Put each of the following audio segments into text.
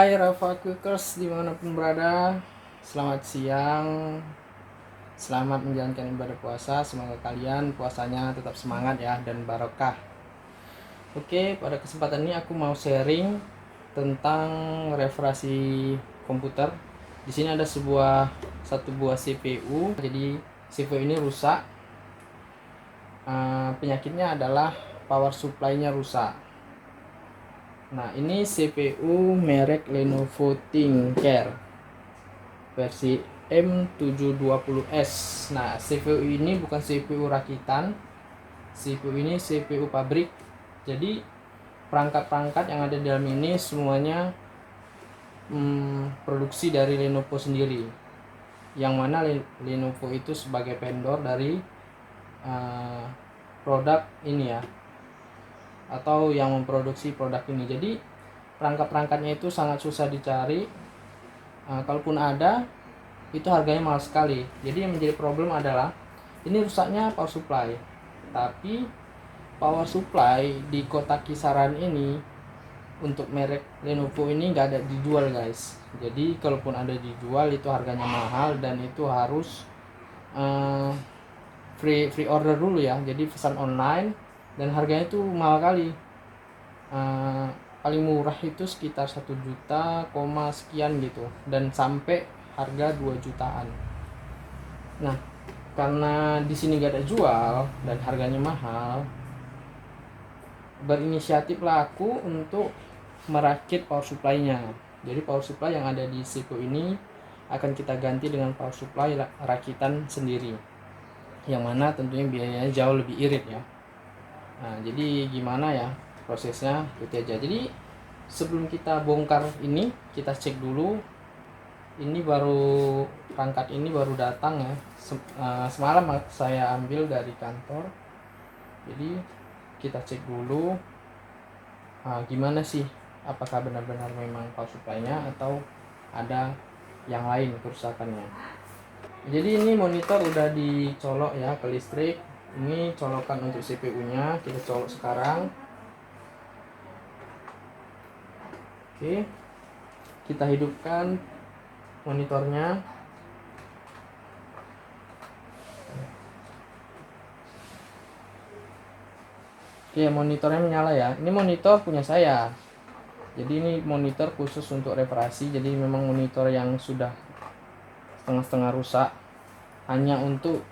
Hai Rafa Quickers dimanapun berada, selamat siang, selamat menjalankan ibadah puasa. Semoga kalian puasanya tetap semangat ya dan barokah. Oke, pada kesempatan ini aku mau sharing tentang referasi komputer. Di sini ada satu buah CPU. Jadi CPU ini rusak. Penyakitnya adalah power supply-nya rusak. Nah, ini CPU merek Lenovo ThinkCare versi M720S. Nah, CPU ini bukan CPU rakitan. CPU ini CPU pabrik. Jadi, perangkat-perangkat yang ada di dalam ini semuanya produksi dari Lenovo sendiri. Yang mana Lenovo itu sebagai vendor dari produk ini ya, atau yang memproduksi produk ini. Jadi perangkat-perangkatnya itu sangat susah dicari. Kalaupun ada, itu harganya mahal sekali. Jadi yang menjadi problem adalah ini rusaknya power supply. Tapi power supply di kotak kisaran ini untuk merek Lenovo ini nggak ada dijual guys. Jadi kalaupun ada dijual itu harganya mahal dan itu harus free order dulu ya. Jadi pesan online dan harganya itu mahal kali. Paling murah itu sekitar 1 juta, sekian gitu, dan sampai harga 2 jutaan. Nah, karena di sini gak ada jual dan harganya mahal, berinisiatiflah aku untuk merakit power supply-nya. Jadi power supply yang ada di CPU ini akan kita ganti dengan power supply rakitan sendiri, yang mana tentunya biayanya jauh lebih irit ya. Nah, jadi gimana ya prosesnya, itu aja. Jadi sebelum kita bongkar ini, kita cek dulu. Ini perangkat ini baru datang ya. Semalam saya ambil dari kantor. Jadi kita cek dulu gimana sih, apakah benar-benar memang power supply-nya atau ada yang lain kerusakannya. Jadi ini monitor udah dicolok ya ke listrik. Ini colokan untuk CPU-nya, kita colok sekarang. Oke, kita hidupkan monitornya. Oke, monitornya menyala ya. Ini monitor punya saya. Jadi ini monitor khusus untuk reparasi. Jadi memang monitor yang sudah setengah-setengah rusak, hanya untuk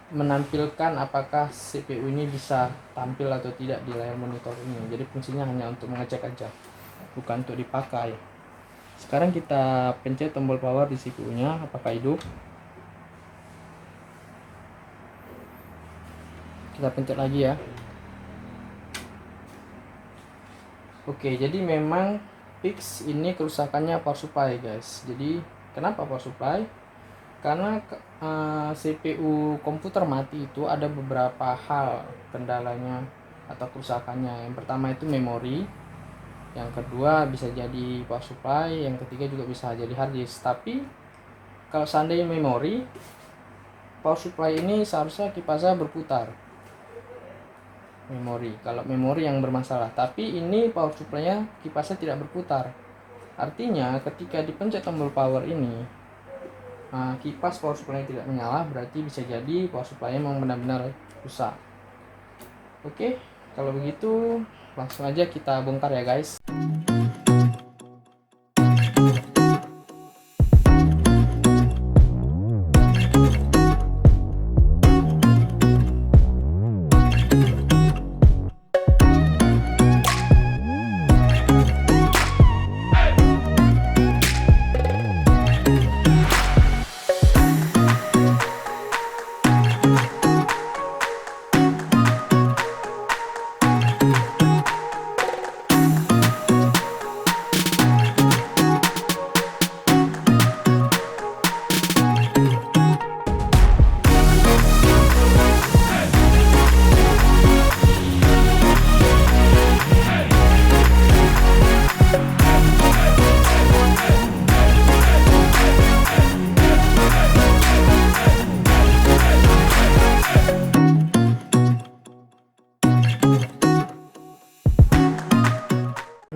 menampilkan apakah CPU ini bisa tampil atau tidak di layar monitor ini. Jadi fungsinya hanya untuk mengecek aja, bukan untuk dipakai. Sekarang kita pencet tombol power di CPU-nya, apakah hidup. Kita pencet lagi ya. Oke, jadi memang fix ini kerusakannya power supply guys. Jadi kenapa power supply? Karena CPU komputer mati itu ada beberapa hal kendalanya atau kerusakannya. Yang pertama itu memori, yang kedua bisa jadi power supply, yang ketiga juga bisa jadi hard disk. Tapi kalau seandainya memori, power supply ini seharusnya kipasnya berputar. Memori, kalau memori yang bermasalah. Tapi ini power supply-nya kipasnya tidak berputar. Artinya ketika dipencet tombol power ini, kipas power supply tidak menyala, berarti bisa jadi power supply memang benar-benar rusak. Oke, kalau begitu langsung aja kita bongkar ya guys.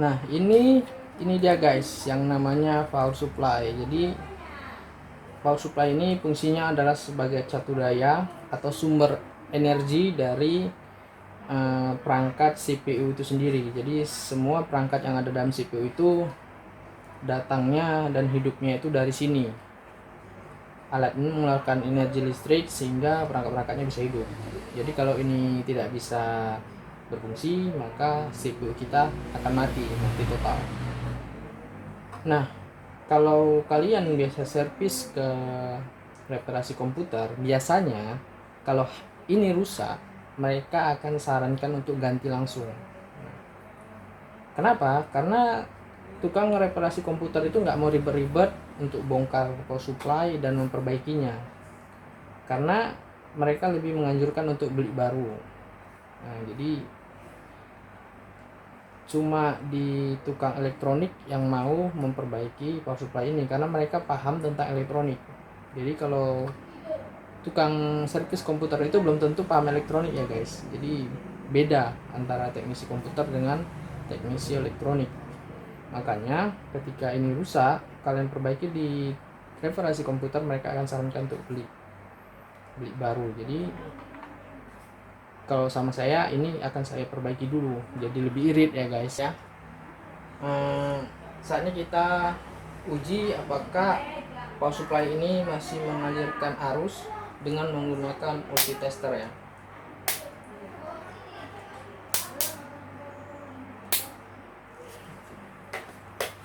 Nah, ini ini dia guys yang namanya power supply. Jadi power supply ini fungsinya adalah sebagai catu daya atau sumber energi dari perangkat CPU itu sendiri. Jadi semua perangkat yang ada dalam CPU itu datangnya dan hidupnya itu dari sini. Alat ini mengeluarkan energi listrik sehingga perangkat-perangkatnya bisa hidup. Jadi kalau ini tidak bisa berfungsi, maka CPU kita akan mati total. Nah, kalau kalian biasa servis ke reparasi komputer, biasanya kalau ini rusak, mereka akan sarankan untuk ganti langsung. Kenapa? Karena tukang reparasi komputer itu nggak mau ribet-ribet untuk bongkar power supply dan memperbaikinya. Karena mereka lebih menganjurkan untuk beli baru. Nah, jadi cuma di tukang elektronik yang mau memperbaiki power supply ini karena mereka paham tentang elektronik. Jadi kalau tukang servis komputer itu belum tentu paham elektronik ya guys. Jadi beda antara teknisi komputer dengan teknisi elektronik. Makanya ketika ini rusak, kalian perbaiki di reparasi komputer, mereka akan sarankan untuk beli baru. Jadi kalau sama saya ini akan saya perbaiki dulu, jadi lebih irit ya guys ya. Saatnya kita uji apakah power supply ini masih mengalirkan arus dengan menggunakan multitester ya.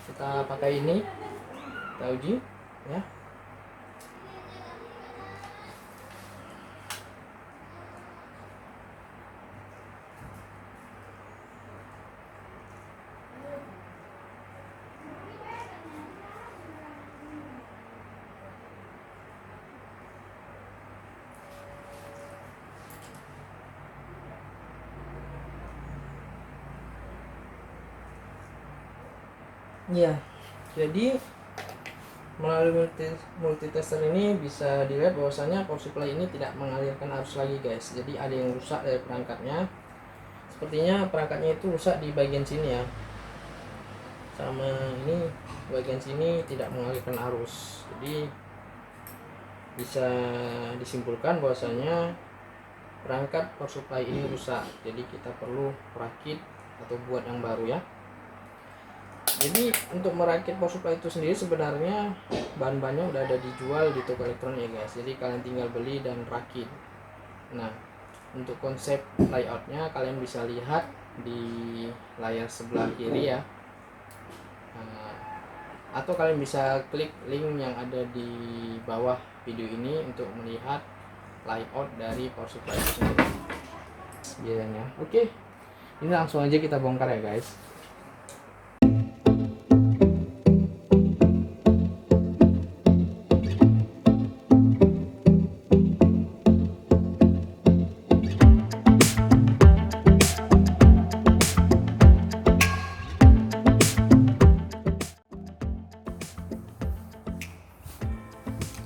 Kita pakai ini, kita uji ya. Ya, jadi melalui multitester ini bisa dilihat bahwasanya power supply ini tidak mengalirkan arus lagi guys. Jadi ada yang rusak dari perangkatnya. Sepertinya perangkatnya itu rusak di bagian sini ya. Sama ini bagian sini tidak mengalirkan arus. Jadi bisa disimpulkan bahwasanya perangkat power supply ini rusak. Jadi kita perlu rakit atau buat yang baru ya. Jadi untuk merakit power supply itu sendiri sebenarnya bahan-bahannya udah ada dijual di toko elektronik ya guys. Jadi kalian tinggal beli dan rakit. Nah, untuk konsep layoutnya kalian bisa lihat di layar sebelah kiri ya. Atau kalian bisa klik link yang ada di bawah video ini untuk melihat layout dari power supply itu sendiri. Biasanya. Oke. Ini langsung aja kita bongkar ya guys.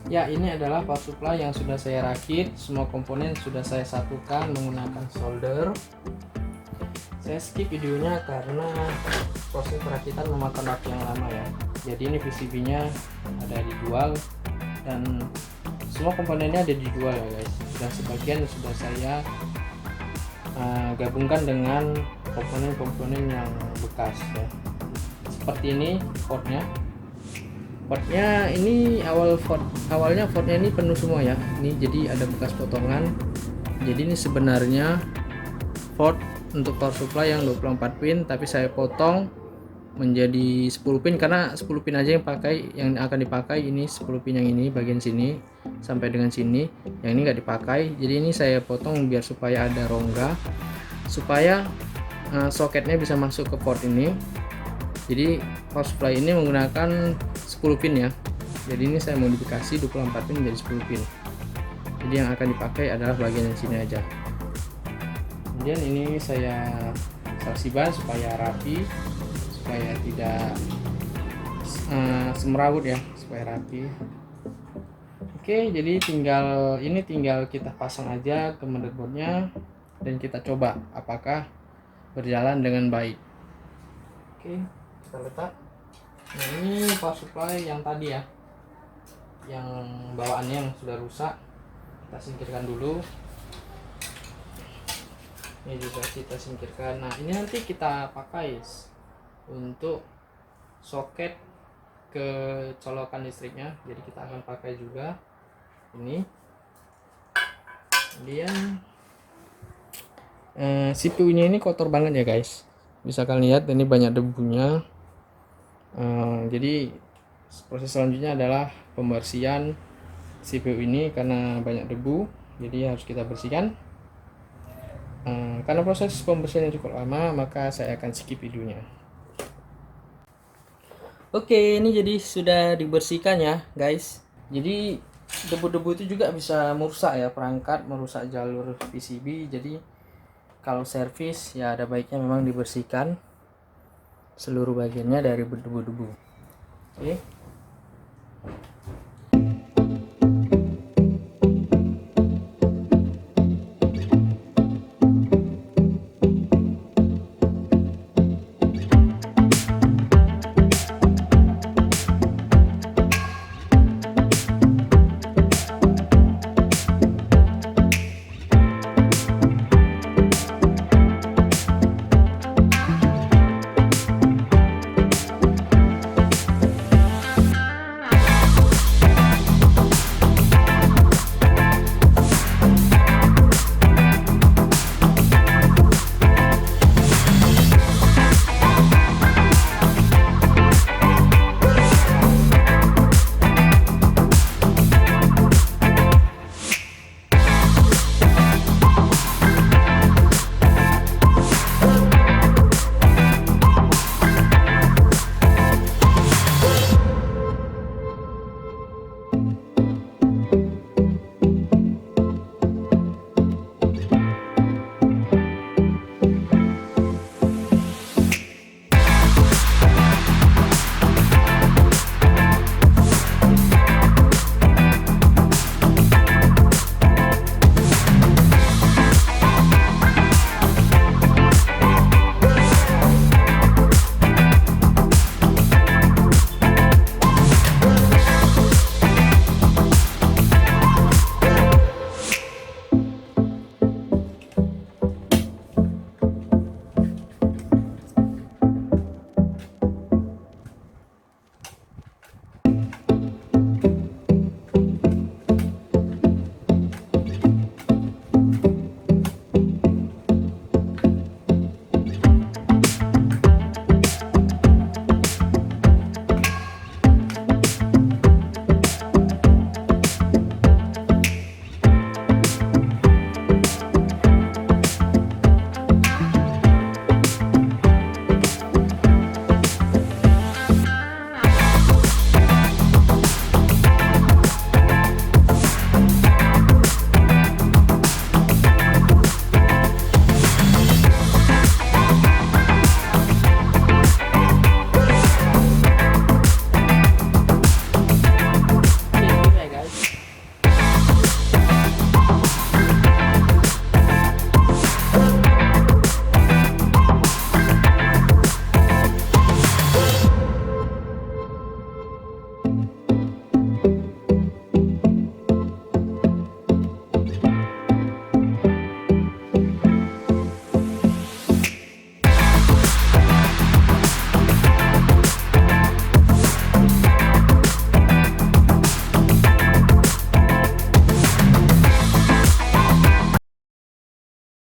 Ya, ini adalah power supply yang sudah saya rakit. Semua komponen sudah saya satukan menggunakan solder. Saya skip videonya karena proses perakitan memakan waktu yang lama ya. Jadi ini PCB-nya ada dijual dan semua komponennya ada dijual ya guys. Dan sebagian sudah saya gabungkan dengan komponen-komponen yang bekas ya. Seperti ini portnya. Portnya ini awalnya portnya ini penuh semua ya. Ini jadi ada bekas potongan. Jadi ini sebenarnya port untuk power supply yang 24 pin, tapi saya potong menjadi 10 pin karena 10 pin aja yang akan dipakai. Ini 10 pin yang ini bagian sini sampai dengan sini. Yang ini nggak dipakai. Jadi ini saya potong biar supaya ada rongga, supaya soketnya bisa masuk ke port ini. Jadi power supply ini menggunakan 10 pin ya. Jadi ini saya modifikasi 24 pin menjadi 10 pin. Jadi yang akan dipakai adalah bagian yang sini aja. Kemudian ini saya saksi ban supaya rapi, supaya tidak semrawut ya, supaya rapi. Oke, jadi tinggal kita pasang aja ke motherboardnya dan kita coba apakah berjalan dengan baik. Oke, kita letak. Nah, ini power supply yang tadi ya, yang bawaannya yang sudah rusak, kita singkirkan dulu. Ini juga kita singkirkan. Nah, ini nanti kita pakai untuk soket ke colokan listriknya, jadi kita akan pakai juga ini. Kemudian CPU nya ini kotor banget ya guys, bisa kalian lihat ini banyak debunya. Jadi proses selanjutnya adalah pembersihan CPU ini karena banyak debu, jadi harus kita bersihkan. Karena proses pembersihannya cukup lama, maka saya akan skip videonya. Oke, ini jadi sudah dibersihkan ya guys. Jadi debu-debu itu juga bisa merusak ya perangkat, merusak jalur PCB. Jadi kalau servis ya ada baiknya memang dibersihkan seluruh bagiannya dari debu-debu. Oke.